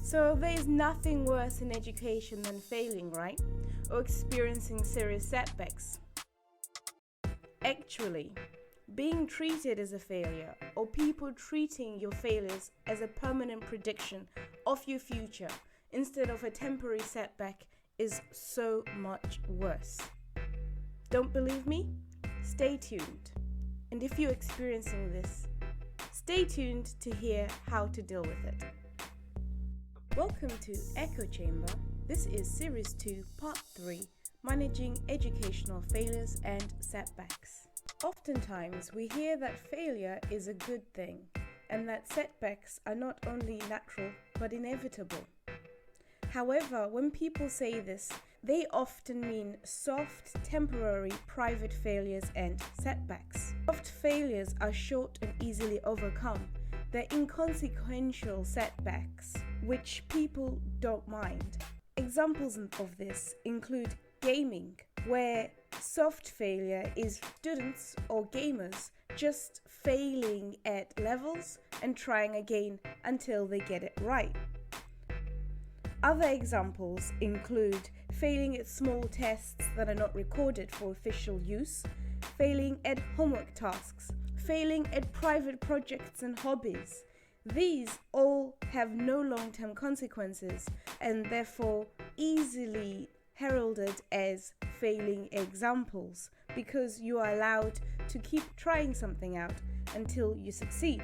So there is nothing worse in education than failing, right? Or experiencing serious setbacks. Actually, being treated as a failure or people treating your failures as a permanent prediction of your future instead of a temporary setback is so much worse. Don't believe me? Stay tuned. And if you're experiencing this, stay tuned to hear how to deal with it. Welcome to Echo Chamber. This is Series 2, Part 3, Managing Educational Failures and Setbacks. Oftentimes, we hear that failure is a good thing and that setbacks are not only natural but inevitable. However, when people say this, they often mean soft, temporary, private failures and setbacks. Soft failures are short and easily overcome. They're inconsequential setbacks, which people don't mind. Examples of this include gaming, where soft failure is students or gamers just failing at levels and trying again until they get it right. Other examples include failing at small tests that are not recorded for official use, failing at homework tasks, failing at private projects and hobbies. These all have no long-term consequences and therefore easily heralded as failing examples because you are allowed to keep trying something out until you succeed.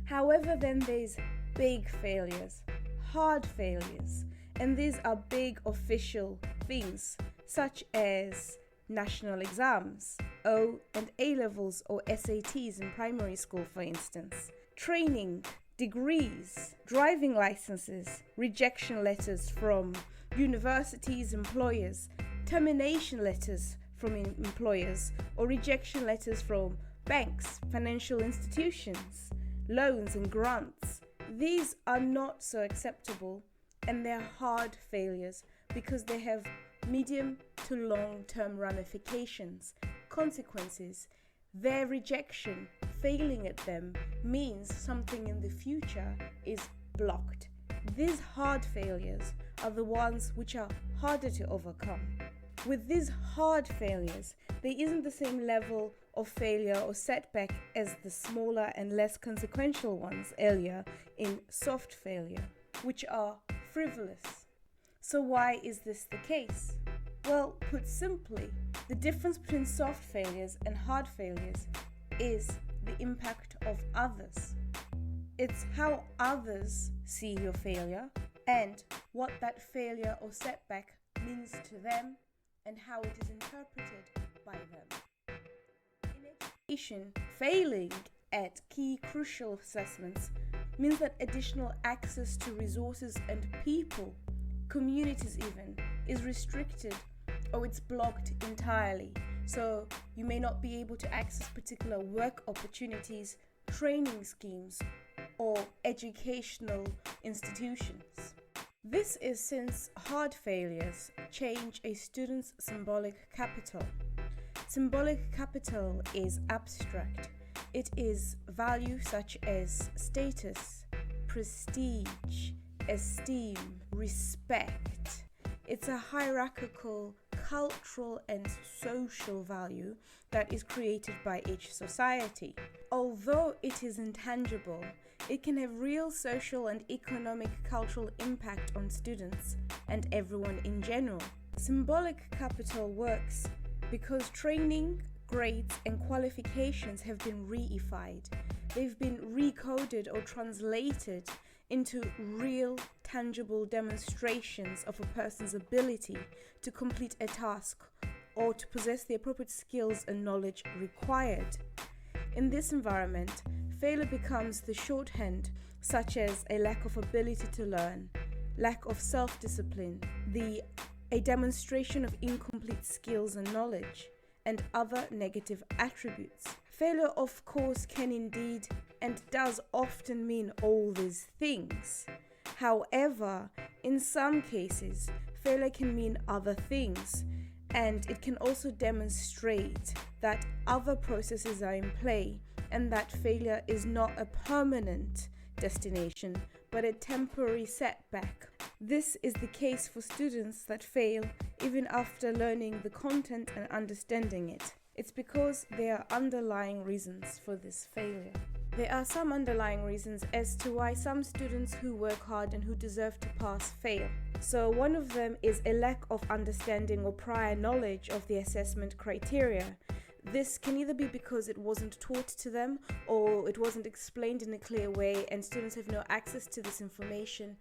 However, then there's big failures, hard failures, and these are big official things such as national exams, O and A levels or SATs in primary school, for instance, training, degrees, driving licenses, rejection letters from universities, employers, termination letters from employers, or rejection letters from banks, financial institutions, loans and grants. These are not so acceptable and they're hard failures because they have medium to long-term ramifications, consequences. Their rejection, failing at them, means something in the future is blocked. These hard failures are the ones which are harder to overcome. With these hard failures, there isn't the same level of failure or setback as the smaller and less consequential ones earlier in soft failure, which are frivolous. So why is this the case? Well, put simply, the difference between soft failures and hard failures is the impact of others. It's how others see your failure and what that failure or setback means to them and how it is interpreted by them. In education, failing at key crucial assessments means that additional access to resources and people, communities even, is restricted or it's blocked entirely. So you may not be able to access particular work opportunities, training schemes, or educational institutions. This is since hard failures change a student's symbolic capital. Symbolic capital is abstract. It is value such as status, prestige, esteem, respect. It's a hierarchical, cultural and social value that is created by each society. Although it is intangible, it can have real social and economic cultural impact on students and everyone in general. Symbolic capital works because training, grades and qualifications have been reified. They've been recoded or translated into real, tangible demonstrations of a person's ability to complete a task or to possess the appropriate skills and knowledge required. In this environment, failure becomes the shorthand, such as a lack of ability to learn, lack of self-discipline, a demonstration of incomplete skills and knowledge, and other negative attributes. Failure, of course, can indeed and does often mean all these things. However, in some cases, failure can mean other things, and it can also demonstrate that other processes are in play and that failure is not a permanent destination, but a temporary setback. This is the case for students that fail even after learning the content and understanding it. It's because there are underlying reasons for this failure. There are some underlying reasons as to why some students who work hard and who deserve to pass fail. So one of them is a lack of understanding or prior knowledge of the assessment criteria. This can either be because it wasn't taught to them or it wasn't explained in a clear way, and students have no access to this information,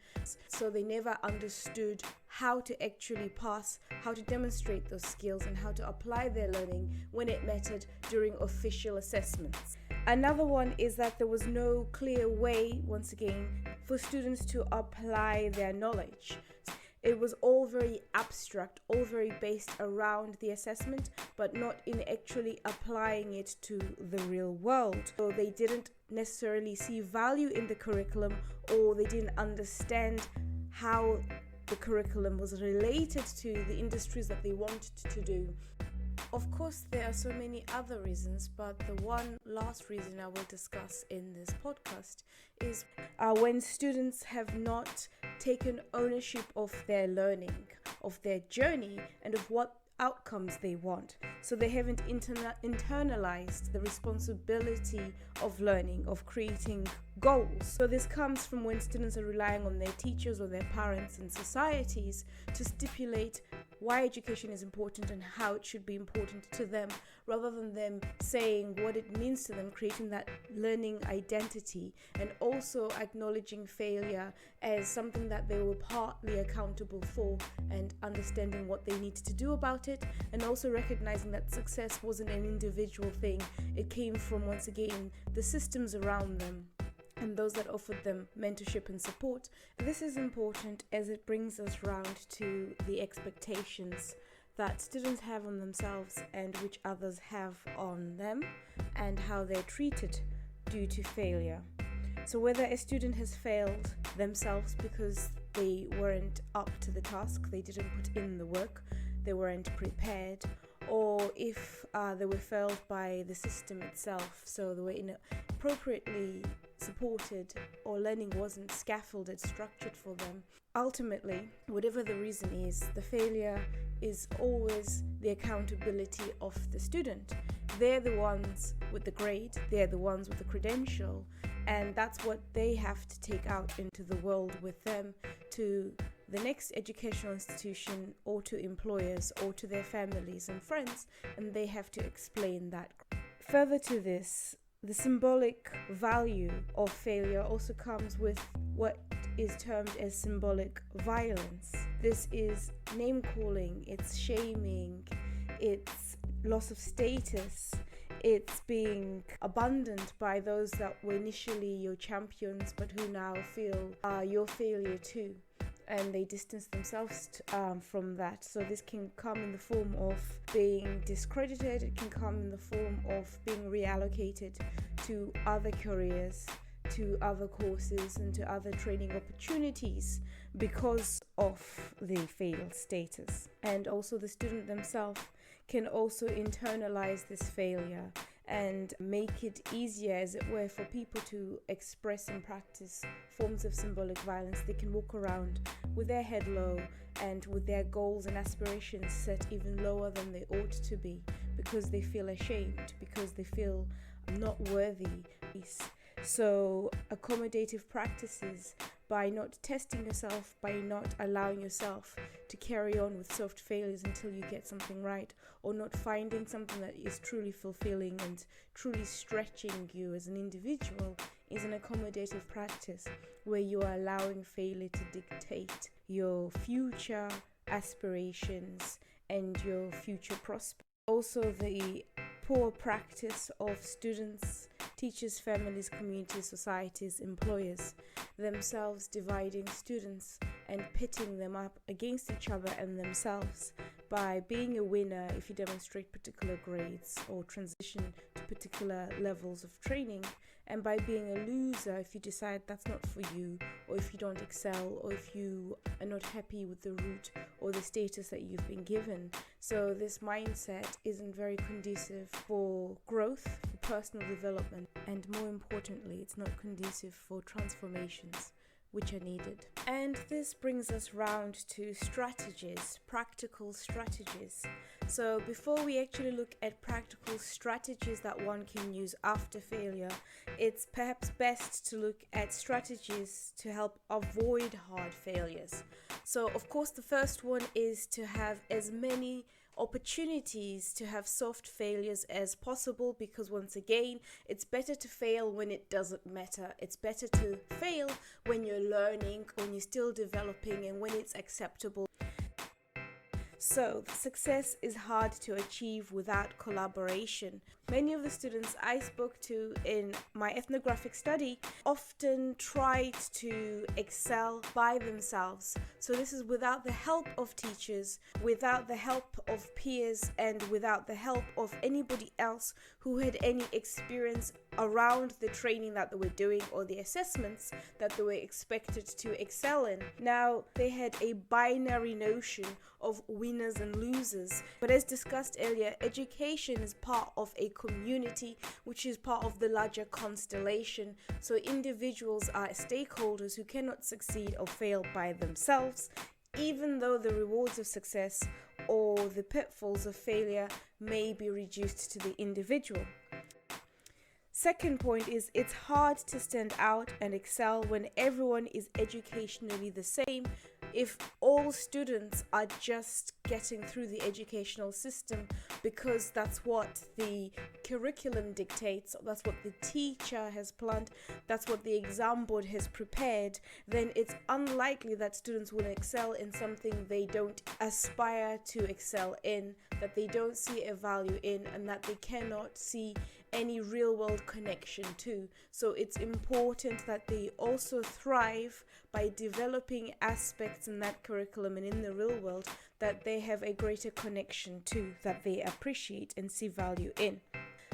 so they never understood how to actually pass, how to demonstrate those skills, and how to apply their learning when it mattered during official assessments. Another one is that there was no clear way, once again, for students to apply their knowledge. It was all very abstract, all very based around the assessment, but not in actually applying it to the real world. So they didn't necessarily see value in the curriculum, or they didn't understand how the curriculum was related to the industries that they wanted to do. Of course, there are so many other reasons, but the one last reason I will discuss in this podcast is when students have not taken ownership of their learning, of their journey, and of what outcomes they want. So they haven't internalized the responsibility of learning, of creating goals. So this comes from when students are relying on their teachers or their parents and societies to stipulate why education is important and how it should be important to them, rather than them saying what it means to them, creating that learning identity, and also acknowledging failure as something that they were partly accountable for, and understanding what they needed to do about it, and also recognizing that success wasn't an individual thing. It came from, once again, the systems around them and those that offered them mentorship and support. This is important as it brings us round to the expectations that students have on themselves and which others have on them, and how they're treated due to failure. So whether a student has failed themselves because they weren't up to the task, they didn't put in the work, they weren't prepared, or if they were failed by the system itself, so they were inappropriately supported, or learning wasn't scaffolded, structured for them. Ultimately, whatever the reason is, the failure is always the accountability of the student. They're the ones with the grade, they're the ones with the credential, and that's what they have to take out into the world with them, to the next educational institution, or to employers, or to their families and friends, and they have to explain that. Further to this, the symbolic value of failure also comes with what is termed as symbolic violence. This is name calling, it's shaming, it's loss of status, it's being abandoned by those that were initially your champions but who now feel your failure too, and they distance themselves from that. So this can come in the form of being discredited, it can come in the form of being reallocated to other careers, to other courses, and to other training opportunities because of the failed status. And also the student themselves can also internalize this failure and make it easier, as it were, for people to express and practice forms of symbolic violence. They can walk around with their head low and with their goals and aspirations set even lower than they ought to be, because they feel ashamed, because they feel not worthy. So accommodative practices, by not testing yourself, by not allowing yourself to carry on with soft failures until you get something right, or not finding something that is truly fulfilling and truly stretching you as an individual, is an accommodative practice where you are allowing failure to dictate your future aspirations and your future prospects. Also, the poor practice of students, teachers, families, communities, societies, employers themselves dividing students and pitting them up against each other and themselves by being a winner if you demonstrate particular grades or transition to particular levels of training, and by being a loser if you decide that's not for you, or if you don't excel, or if you are not happy with the route or the status that you've been given. So this mindset isn't very conducive for growth, for personal development, and more importantly, it's not conducive for transformations, which are needed. And this brings us round to strategies, practical strategies. So before we actually look at practical strategies that one can use after failure, it's perhaps best to look at strategies to help avoid hard failures. So of course the first one is to have as many opportunities to have soft failures as possible, because once again, it's better to fail when it doesn't matter. It's better to fail when you're learning, when you're still developing, and when it's acceptable. So, success is hard to achieve without collaboration. Many of the students I spoke to in my ethnographic study often tried to excel by themselves. So this is without the help of teachers, without the help of peers, and without the help of anybody else who had any experience around the training that they were doing or the assessments that they were expected to excel in. Now, they had a binary notion of winners and losers. But as discussed earlier, education is part of a community, which is part of the larger constellation. So individuals are stakeholders who cannot succeed or fail by themselves, even though the rewards of success or the pitfalls of failure may be reduced to the individual. Second point is, it's hard to stand out and excel when everyone is educationally the same. If all students are just getting through the educational system because that's what the curriculum dictates, that's what the teacher has planned, that's what the exam board has prepared, then it's unlikely that students will excel in something they don't aspire to excel in, that they don't see a value in, and that they cannot see any real world connection to. So it's important that they also thrive by developing aspects in that curriculum and in the real world that they have a greater connection to, that they appreciate and see value in.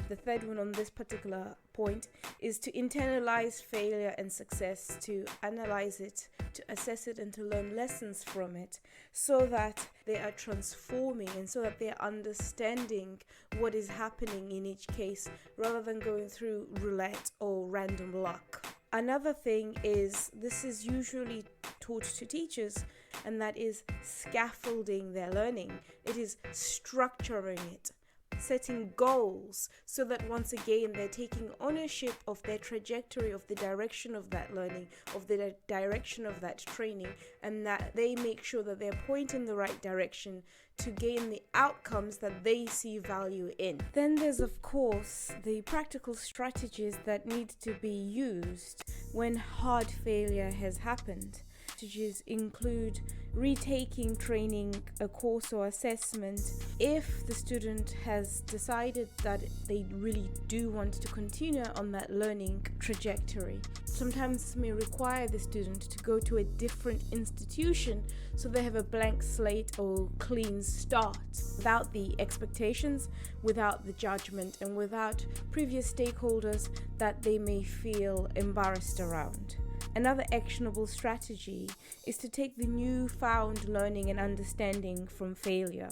The third one on this particular point is to internalize failure and success, to analyze it, to assess it, and to learn lessons from it, so that they are transforming and so that they are understanding what is happening in each case, rather than going through roulette or random luck. Another thing is, this is usually taught to teachers, and that is scaffolding their learning. It is structuring it, setting goals, so that once again they're taking ownership of their trajectory, of the direction of that learning, of the direction of that training, and that they make sure that they're pointing in the right direction to gain the outcomes that they see value in. Then there's of course the practical strategies that need to be used when hard failure has happened. Strategies include retaking training, a course or assessment if the student has decided that they really do want to continue on that learning trajectory. Sometimes this may require the student to go to a different institution so they have a blank slate or clean start, without the expectations, without the judgment, and without previous stakeholders that they may feel embarrassed around. Another actionable strategy is to take the newfound learning and understanding from failure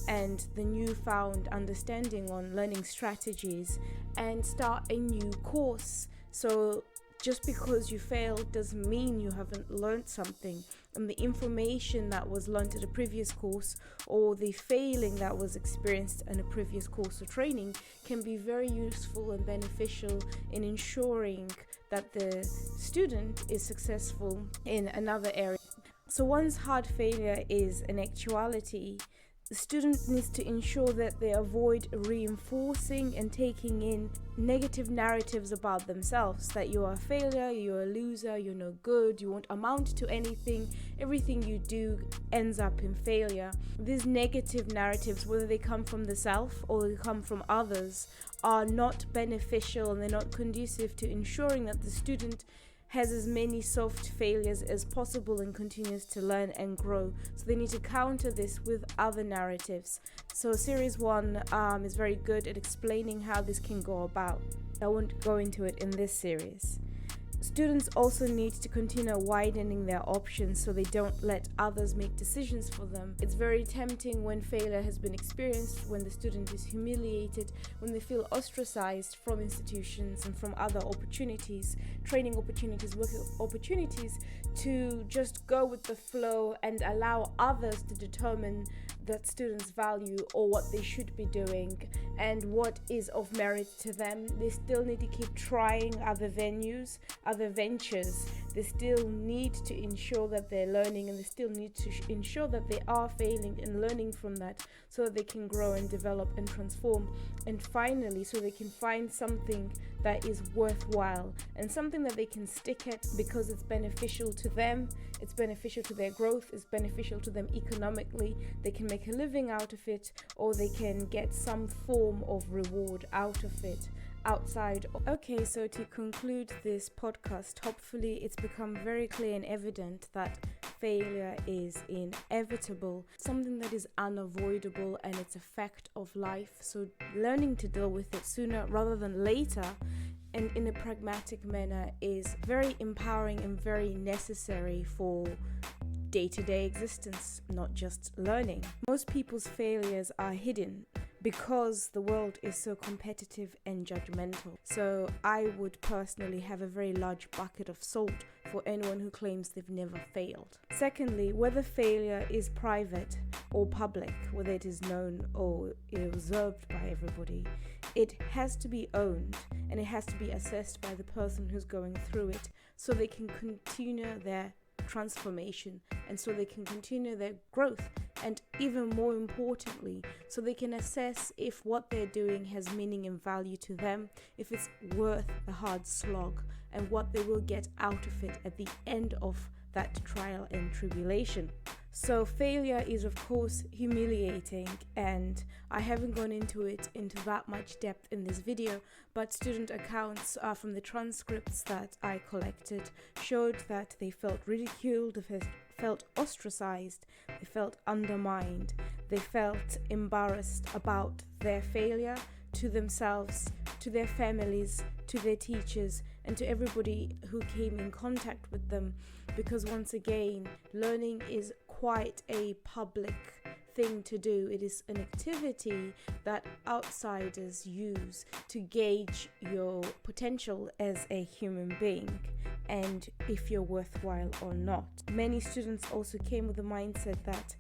and the newfound understanding on learning strategies and start a new course. So just because you failed doesn't mean you haven't learned something, and the information that was learned at a previous course or the failing that was experienced in a previous course or training can be very useful and beneficial in ensuring that the student is successful in another area. So once hard failure is an actuality, the student needs to ensure that they avoid reinforcing and taking in negative narratives about themselves, that you are a failure, you're a loser, you're no good, you won't amount to anything, everything you do ends up in failure. These negative narratives, whether they come from the self or they come from others, are not beneficial, and they're not conducive to ensuring that the student has as many soft failures as possible and continues to learn and grow. So they need to counter this with other narratives. So series 1 is very good at explaining how this can go about. I won't go into it in this series. Students also need to continue widening their options so they don't let others make decisions for them. It's very tempting when failure has been experienced, when the student is humiliated, when they feel ostracized from institutions and from other opportunities, training opportunities, work opportunities, to just go with the flow and allow others to determine that students' value or what they should be doing and what is of merit to them. They still need to keep trying other venues, other ventures. They still need to ensure that they're learning, and they still need to ensure that they are failing and learning from that so that they can grow and develop and transform. And finally, so they can find something that is worthwhile and something that they can stick at because it's beneficial to them, it's beneficial to their growth, it's beneficial to them economically. They can make a living out of it, or they can get some form of reward out of it outside. Okay, so to conclude this podcast, hopefully it's become very clear and evident that failure is inevitable, something that is unavoidable, and it's a fact of life. So learning to deal with it sooner rather than later and in a pragmatic manner is very empowering and very necessary for day-to-day existence, not just learning. Most people's failures are hidden because the world is so competitive and judgmental. So I would personally have a very large bucket of salt for anyone who claims they've never failed. Secondly, whether failure is private or public, whether it is known or observed by everybody, it has to be owned and it has to be assessed by the person who's going through it so they can continue their transformation and so they can continue their growth, and even more importantly, so they can assess if what they're doing has meaning and value to them, if it's worth the hard slog, and what they will get out of it at the end of that trial and tribulation. So failure is of course humiliating, and I haven't gone into that much depth in this video, but student accounts from the transcripts that I collected showed that they felt ridiculed, they felt ostracized, they felt undermined, they felt embarrassed about their failure to themselves, to their families, to their teachers, and to everybody who came in contact with them, because once again, learning is quite a public thing to do. It is an activity that outsiders use to gauge your potential as a human being and if you're worthwhile or not. Many students also came with the mindset that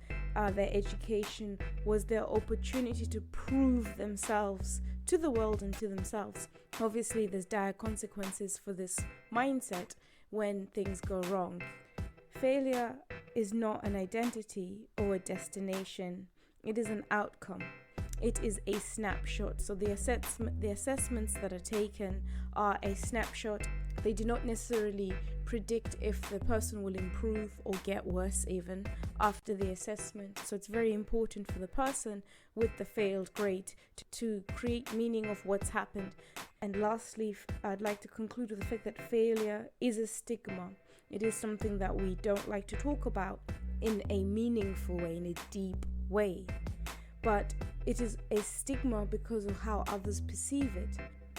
their education was their opportunity to prove themselves to the world and to themselves. Obviously, there's dire consequences for this mindset when things go wrong. Failure is not an identity or a destination. It is an outcome. It is a snapshot. So the assessments that are taken are a snapshot. They do not necessarily predict if the person will improve or get worse even after the assessment. So it's very important for the person with the failed grade to create meaning of what's happened. And lastly, I'd like to conclude with the fact that failure is a stigma. It is something that we don't like to talk about in a meaningful way, in a deep way. But it is a stigma because of how others perceive it.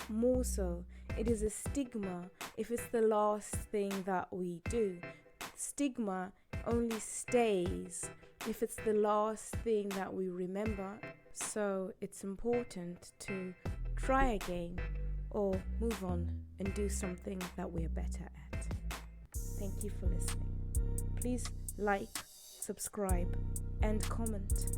More so, it is a stigma if it's the last thing that we do. Stigma only stays if it's the last thing that we remember. So it's important to try again or move on and do something that we're better at. Thank you for listening. Please like, subscribe, and comment.